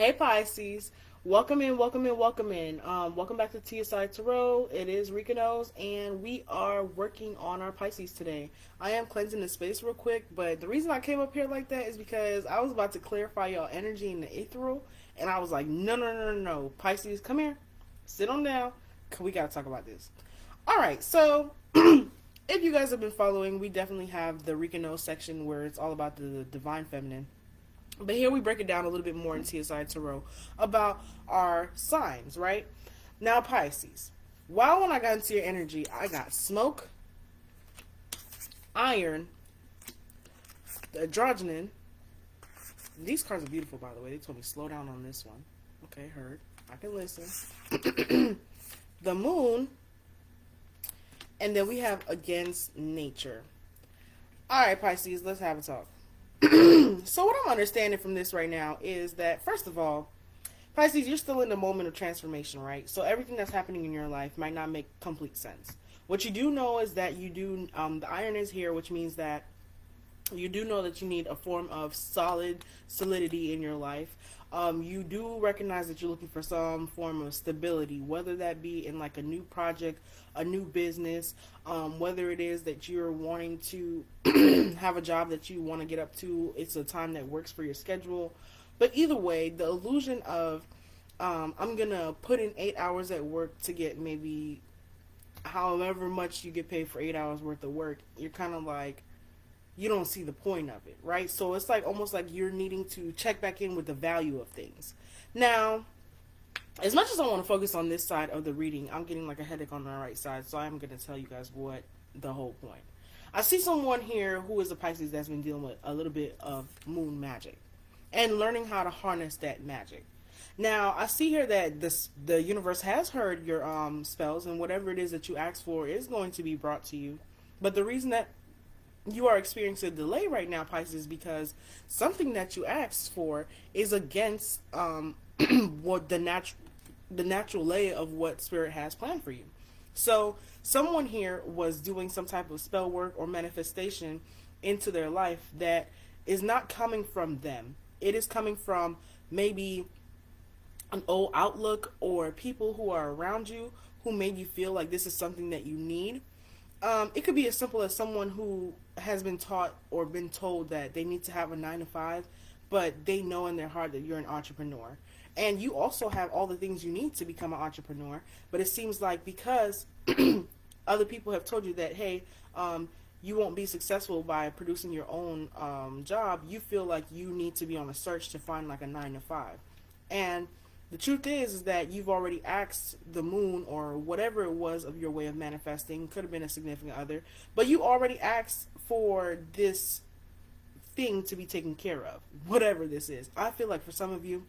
Hey Pisces, welcome in, welcome in, welcome in. Welcome back to TiyeSiya Tarot. It is Ricanos, and we are working on our Pisces today. I am cleansing the space real quick, but the reason I came up here like that is because I was about to clarify y'all energy in the ethereal, and I was like, no, Pisces, come here, sit on down, 'cause we gotta talk about this. All right, so if you guys have been following, we definitely have the Ricanos section where it's all about the divine feminine. But here we break it down a little bit more in TSI Tarot about our signs, right? Now, Pisces. While when I got into your energy, I got smoke, iron, the androgynon. These cards are beautiful, by the way. They told me slow down on this one. Okay, heard. I can listen. The moon. And then we have against nature. All right, Pisces, let's have a talk. So what I'm understanding from this right now is that, first of all, Pisces, you're still in the moment of transformation, right? So everything that's happening in your life might not make complete sense. What you do know is that you do, the iron is here, which means that you do know that you need a form of solidity in your life. You do recognize that you're looking for some form of stability, whether that be in like a new project, a new business, whether it is that you're wanting to have a job that you want to get up to, it's a time that works for your schedule. But either way, the illusion of I'm going to put in 8 hours at work to get maybe however much you get paid for 8 hours worth of work, you're kind of like, you don't see the point of it, right? So it's like almost like you're needing to check back in with the value of things. Now, as much as I want to focus on this side of the reading, I'm getting like a headache on the right side, so I'm going to tell you guys what the whole point. I see someone here who is a Pisces that's been dealing with a little bit of moon magic and learning how to harness that magic. Now, I see here that the universe has heard your spells, and whatever it is that you ask for is going to be brought to you. But the reason that you are experiencing a delay right now, Pisces, because something that you asked for is against what the natural lay of what Spirit has planned for you. So someone here was doing some type of spell work or manifestation into their life that is not coming from them. It is coming from maybe an old outlook or people who are around you who made you feel like this is something that you need. It could be as simple as someone who has been taught or been told that they need to have a 9 to 5, but they know in their heart that you're an entrepreneur. And you also have all the things you need to become an entrepreneur, but it seems like because other people have told you that, hey, you won't be successful by producing your own job, you feel like you need to be on a search to find like a 9 to 5. And the truth is that you've already asked the moon or whatever it was of your way of manifesting, could have been a significant other, but you already asked for this thing to be taken care of, whatever this is. I feel like for some of you,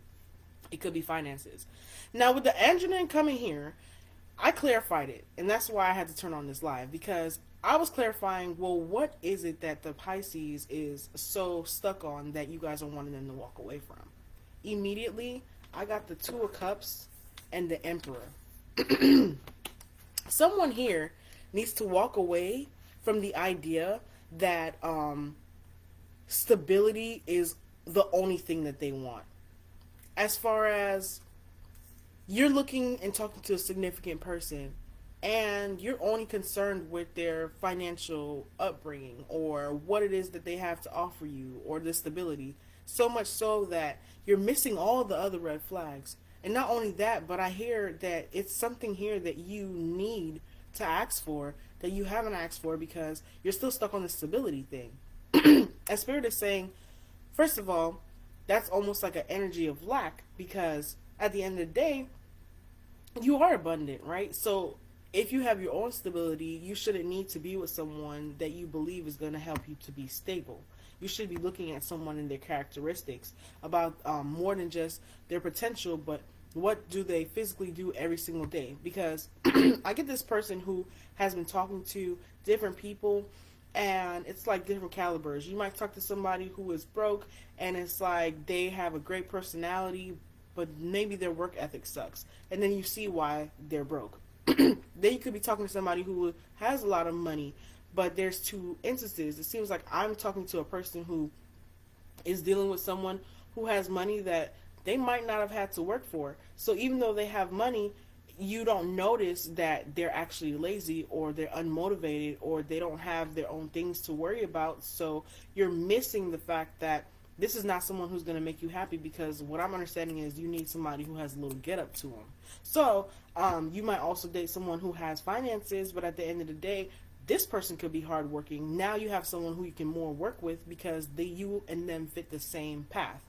it could be finances. Now with the androgynon coming here, I clarified it, and that's why I had to turn on this live, because I was clarifying, well, what is it that the Pisces is so stuck on that you guys are wanting them to walk away from? Immediately, I got the 2 of Cups and the Emperor. Someone here needs to walk away from the idea that stability is the only thing that they want. As far as you're looking and talking to a significant person and you're only concerned with their financial upbringing or what it is that they have to offer you or the stability, so much so that you're missing all the other red flags. And not only that, but I hear that it's something here that you need to ask for that you haven't asked for because you're still stuck on the stability thing. And Spirit is saying, first of all, that's almost like an energy of lack, because at the end of the day, you are abundant, right? So if you have your own stability, you shouldn't need to be with someone that you believe is going to help you to be stable. You should be looking at someone and their characteristics about more than just their potential, but what do they physically do every single day? Because I get this person who has been talking to different people, and it's like different calibers. You might talk to somebody who is broke, and it's like they have a great personality, but maybe their work ethic sucks. And then you see why they're broke. Then you could be talking to somebody who has a lot of money, but there's 2 instances. It seems like I'm talking to a person who is dealing with someone who has money that they might not have had to work for. So even though they have money, you don't notice that they're actually lazy, or they're unmotivated, or they don't have their own things to worry about. So you're missing the fact that this is not someone who's going to make you happy, because what I'm understanding is you need somebody who has a little get up to them. So you might also date someone who has finances, but at the end of the day, this person could be hardworking. Now you have someone who you can more work with, because you and them fit the same path.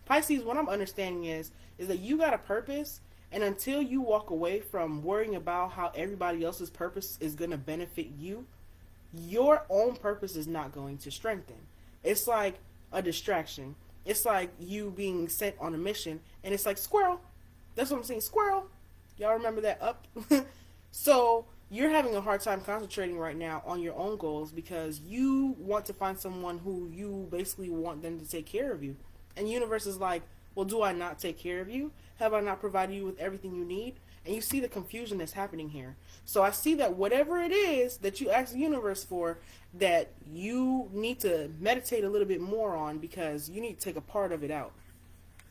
Pisces, what I'm understanding is that you got a purpose, and until you walk away from worrying about how everybody else's purpose is going to benefit you, your own purpose is not going to strengthen. It's like a distraction. It's like you being sent on a mission, and it's like squirrel. That's what I'm saying, squirrel. Y'all remember that up? So you're having a hard time concentrating right now on your own goals, because you want to find someone who you basically want them to take care of you. And the universe is like, well, do I not take care of you? Have I not provided you with everything you need? And you see the confusion that's happening here. So I see that whatever it is that you ask the universe for, that you need to meditate a little bit more on, because you need to take a part of it out.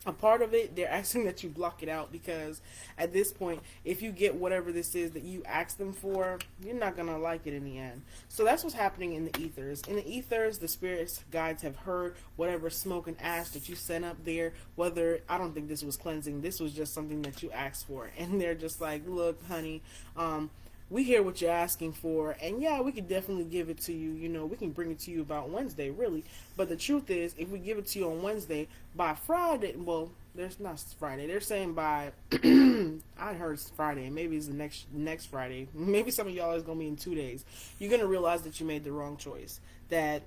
A part of it, they're asking that you block it out, because at this point, if you get whatever this is that you asked them for, you're not going to like it in the end. So that's what's happening in the ethers. In the ethers, the spirits guides have heard whatever smoke and ash that you sent up there, whether, I don't think this was cleansing, this was just something that you asked for. And they're just like, look, honey, we hear what you're asking for, and yeah, we can definitely give it to you. You know, we can bring it to you about Wednesday, really. But the truth is, if we give it to you on Wednesday, by Friday, well, there's not Friday. They're saying by, I heard it's Friday. Maybe it's the next Friday. Maybe some of y'all is going to be in 2 days. You're going to realize that you made the wrong choice. That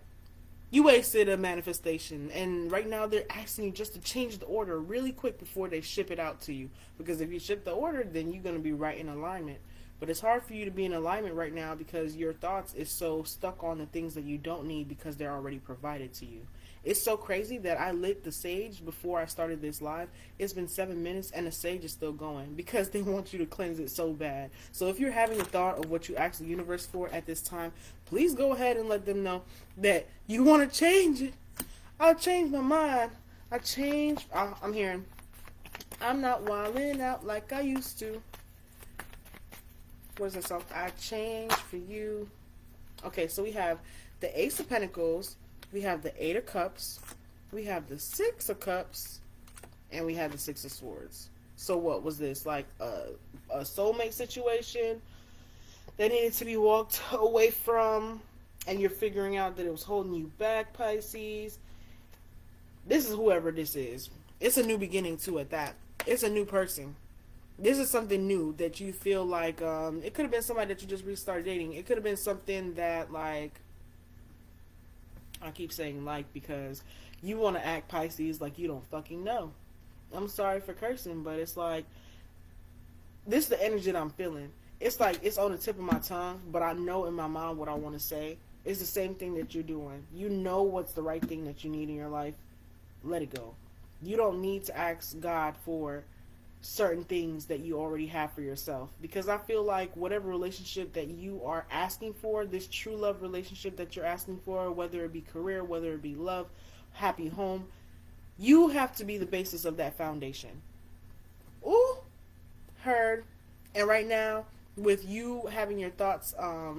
you wasted a manifestation. And right now they're asking you just to change the order really quick before they ship it out to you. Because if you ship the order, then you're going to be right in alignment. But it's hard for you to be in alignment right now, because your thoughts is so stuck on the things that you don't need, because they're already provided to you. It's so crazy that I lit the sage before I started this live. It's been 7 minutes and the sage is still going, because they want you to cleanse it so bad. So if you're having a thought of what you asked the universe for at this time, please go ahead and let them know that you want to change it. I'll change my mind. I'm hearing, I'm not wilding out like I used to. What is that song? I change for you. Okay, so we have the Ace of Pentacles, we have the Eight of Cups, we have the Six of Cups, and we have the Six of Swords. So what was this? Like a soulmate situation that needed to be walked away from, and you're figuring out that it was holding you back, Pisces. This is whoever this is. It's a new beginning too at that. It's a new person. This is something new that you feel like, it could have been somebody that you just restarted dating. It could have been something that, like, I keep saying like, because you want to act, Pisces, like you don't fucking know. I'm sorry for cursing, but it's like, this is the energy that I'm feeling. It's like, it's on the tip of my tongue, but I know in my mind what I want to say. It's the same thing that you're doing. You know what's the right thing that you need in your life. Let it go. You don't need to ask God for certain things that you already have for yourself, because I feel like whatever relationship that you are asking for, this true love relationship that you're asking for, whether it be career, whether it be love, happy home, you have to be the basis of that foundation. Ooh, heard. And right now, with you having your thoughts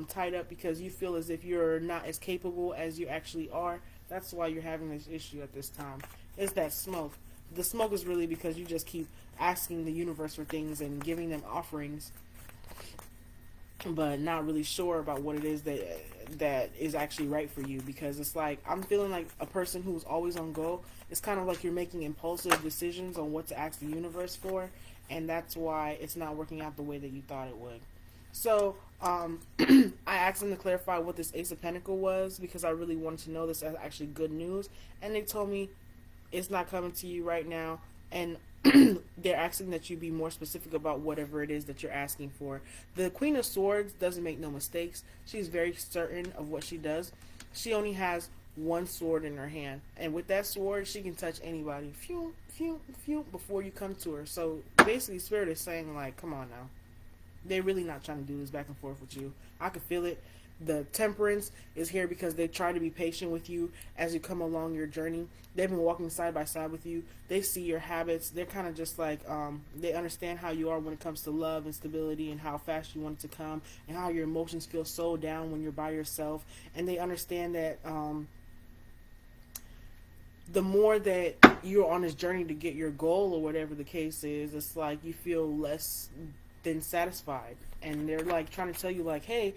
tied up because you feel as if you're not as capable as you actually are, that's why you're having this issue at this time. It's that smoke. The smoke is really because you just keep asking the universe for things and giving them offerings, but not really sure about what it is that is actually right for you. Because it's like, I'm feeling like a person who's always on go. It's kind of like you're making impulsive decisions on what to ask the universe for, and that's why it's not working out the way that you thought it would. So I asked them to clarify what this Ace of Pentacles was, because I really wanted to know this as actually good news, and they told me it's not coming to you right now, and they're asking that you be more specific about whatever it is that you're asking for. The Queen of Swords doesn't make no mistakes. She's very certain of what she does. She only has one sword in her hand, and with that sword she can touch anybody, phew, phew, phew, before you come to her. So basically Spirit is saying, like, come on now, they're really not trying to do this back and forth with you. I can feel it. The Temperance is here because they try to be patient with you as you come along your journey. They've been walking side by side with you. They see your habits. They're kind of just like, they understand how you are when it comes to love and stability and how fast you want it to come and how your emotions feel so down when you're by yourself. And they understand that the more that you're on this journey to get your goal or whatever the case is, it's like you feel less than satisfied. And they're like trying to tell you like, hey,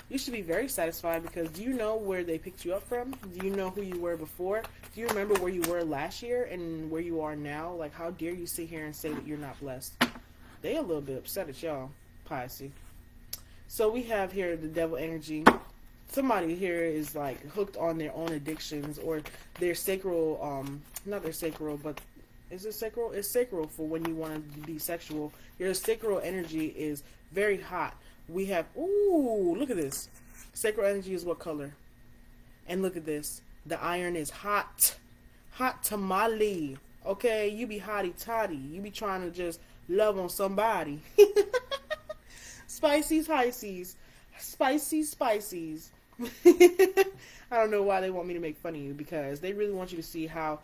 you should be very satisfied because do you know where they picked you up from? Do you know who you were before? Do you remember where you were last year and where you are now? Like, how dare you sit here and say that you're not blessed? They a little bit upset at y'all, Pisces. So we have here the devil energy. Somebody here is like hooked on their own addictions or their sacral, not their sacral, but is it sacral? It's sacral for when you want to be sexual. Your sacral energy is very hot. We have, ooh, look at this. Sacral energy is what color? And look at this. The iron is hot. Hot tamale. Okay, you be hotty toddy. You be trying to just love on somebody. Spicy Pisces. Spicy Spices. I don't know why they want me to make fun of you because they really want you to see how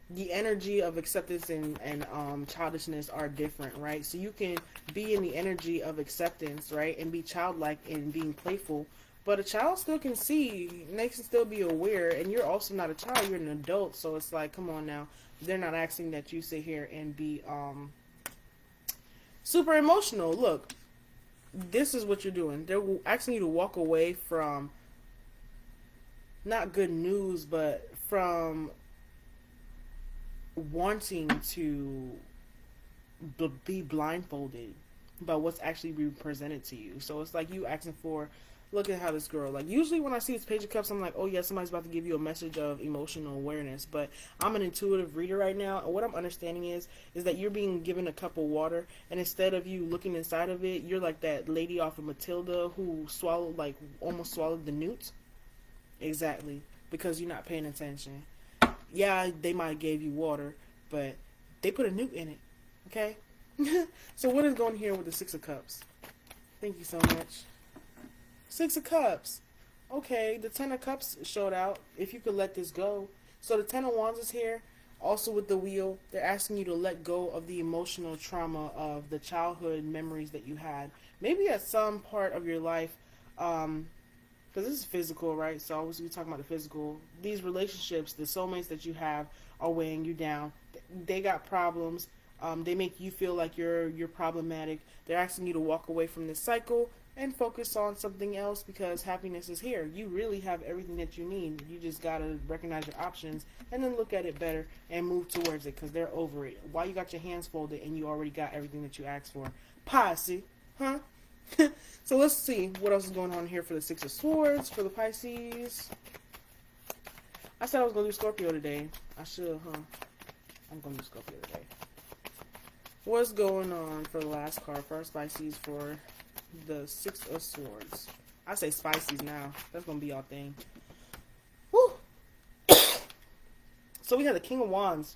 the energy of acceptance and childishness are different, right? So you can be in the energy of acceptance, right, and be childlike and being playful, but a child still can see, and they can still be aware, and you're also not a child, you're an adult, so it's like, come on now. They're not asking that you sit here and be super emotional. Look, this is what you're doing. They're asking you to walk away from not good news, but from wanting to be blindfolded by what's actually being presented to you. So it's like you asking for, look at how this girl, like usually when I see this Page of Cups, I'm like, oh yeah, somebody's about to give you a message of emotional awareness, but I'm an intuitive reader right now, and what I'm understanding is that you're being given a cup of water, and instead of you looking inside of it, you're like that lady off of Matilda who swallowed, like almost swallowed the newt. Exactly, because you're not paying attention. Yeah, they might have gave you water, but they put a newt in it, okay? So what is going here with the Six of Cups? Thank you so much. Six of Cups. Okay, the Ten of Cups showed out. If you could let this go. So the Ten of Wands is here. Also with the Wheel, they're asking you to let go of the emotional trauma of the childhood memories that you had. Maybe at some part of your life, because this is physical, right? So always we talking about the physical. These relationships, the soulmates that you have, are weighing you down. They got problems. They make you feel like you're problematic. They're asking you to walk away from this cycle and focus on something else because happiness is here. You really have everything that you need. You just gotta recognize your options and then look at it better and move towards it because they're over it. Why you got your hands folded and you already got everything that you asked for? Pisces, huh? So let's see what else is going on here for the Six of Swords for the Pisces. I said I was going to do Scorpio today. I should, huh? I'm going to do Scorpio today. What's going on for the last card for our Pisces for the Six of Swords? I say Pisces now. That's going to be our thing. Woo! So we have the King of Wands.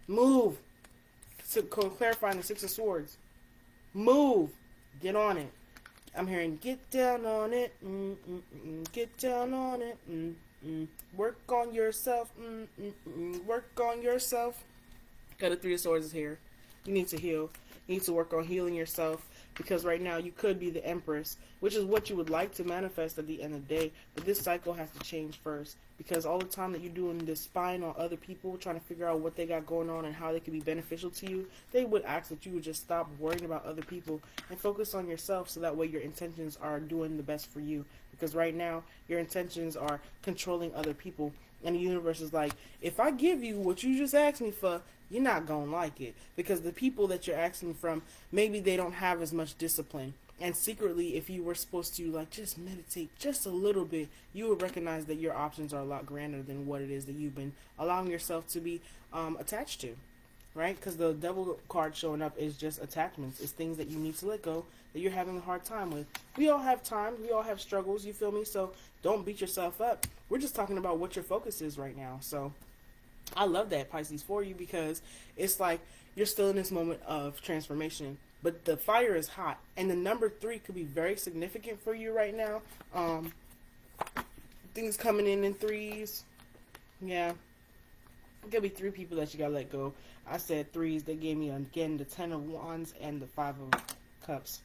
Move. So clarifying the Six of Swords. Move. Get on it. I'm hearing get down on it, get down on it, work on yourself, work on yourself. Got the Three of Swords is here. You need to heal. You need to work on healing yourself because right now you could be the Empress, which is what you would like to manifest at the end of the day. But this cycle has to change first because all the time that you're doing this spying on other people, trying to figure out what they got going on and how they could be beneficial to you, they would ask that you would just stop worrying about other people and focus on yourself so that way your intentions are doing the best for you. Because right now, your intentions are controlling other people. And the universe is like, if I give you what you just asked me for, you're not going to like it. Because the people that you're asking from, maybe they don't have as much discipline. And secretly, if you were supposed to like just meditate just a little bit, you would recognize that your options are a lot grander than what it is that you've been allowing yourself to be attached to. Right? Because the Devil card showing up is just attachments. It's things that you need to let go that you're having a hard time with. We all have time. We all have struggles. You feel me? So don't beat yourself up. We're just talking about what your focus is right now. So I love that, Pisces, for you because it's like you're still in this moment of transformation. but the fire is hot. And the number 3 could be very significant for you right now. Things coming in threes. Yeah. It could be 3 people that you gotta let go. I said threes. They gave me, again, the 10 of Wands and the 5 of Cups.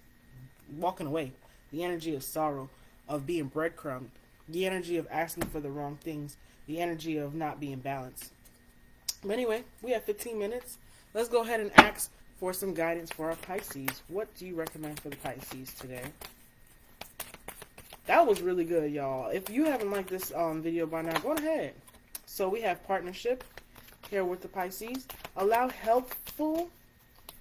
Walking away. The energy of sorrow, of being breadcrumbed. The energy of asking for the wrong things. The energy of not being balanced. But anyway, we have 15 minutes. Let's go ahead and ask for some guidance for our Pisces. What do you recommend for the Pisces today? That was really good, y'all. If you haven't liked this video by now, go ahead. So we have partnership here with the Pisces. Allow helpful,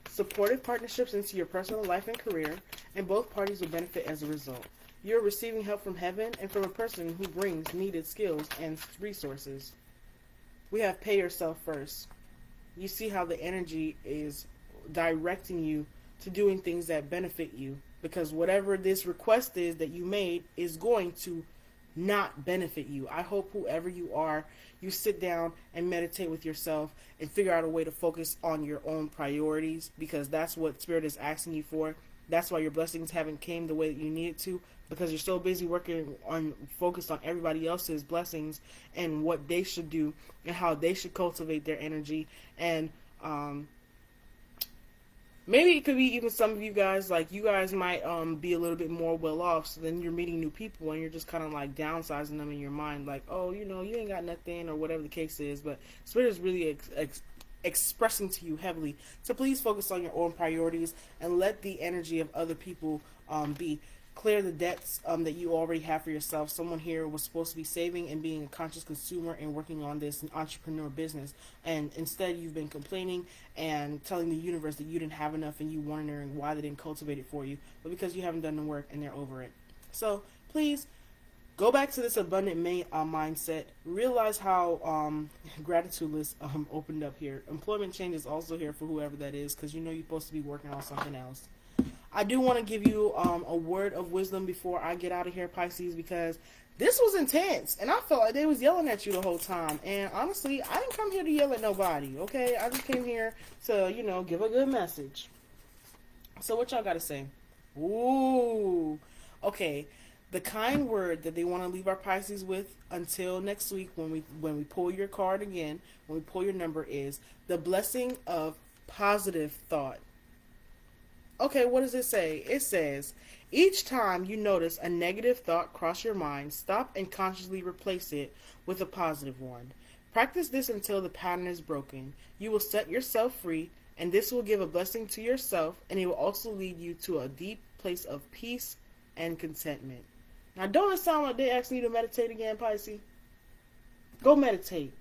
supportive partnerships into your personal life and career, and both parties will benefit as a result. You're receiving help from heaven and from a person who brings needed skills and resources. We have pay yourself first. You see how the energy is directing you to doing things that benefit you, because whatever this request is that you made is going to not benefit you. I hope whoever you are, you sit down and meditate with yourself and figure out a way to focus on your own priorities, because that's what Spirit is asking you for. That's why your blessings haven't came the way that you needed to, because you're so busy working on, focused on everybody else's blessings and what they should do and how they should cultivate their energy. And maybe it could be even some of you guys, like you guys might be a little bit more well off, so then you're meeting new people and you're just kind of like downsizing them in your mind, like, oh, you know, you ain't got nothing, or whatever the case is. But Spirit is really expressing to you heavily to please focus on your own priorities and let the energy of other people be. Clear the debts that you already have for yourself. Someone here was supposed to be saving and being a conscious consumer and working on this entrepreneur business, and instead you've been complaining and telling the universe that you didn't have enough and you wondering why they didn't cultivate it for you, but because you haven't done the work and they're over it. So please go back to this abundant mindset. Realize how gratitude list opened up here. Employment change is also here for whoever that is, because you know you're supposed to be working on something else. I do want to give you a word of wisdom before I get out of here, Pisces, because this was intense, and I felt like they was yelling at you the whole time. And honestly, I didn't come here to yell at nobody, okay? I just came here to, you know, give a good message. So what y'all got to say? Ooh. Okay. The kind word that they want to leave our Pisces with until next week when we pull your card again, when we pull your number, is the blessing of positive thought. Okay, what does it say? It says, each time you notice a negative thought cross your mind, stop and consciously replace it with a positive one. Practice this until the pattern is broken. You will set yourself free, and this will give a blessing to yourself, and it will also lead you to a deep place of peace and contentment. Now, don't it sound like they asking you to meditate again, Pisces? Go meditate.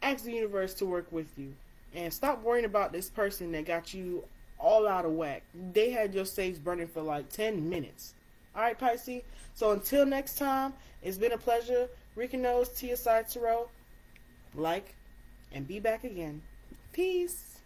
Ask the universe to work with you. And stop worrying about this person that got you all out of whack. They had your sage burning for like 10 minutes. Alright, Pisces? So until next time, it's been a pleasure. Rika knows TiyeSiya. Like and be back again. Peace.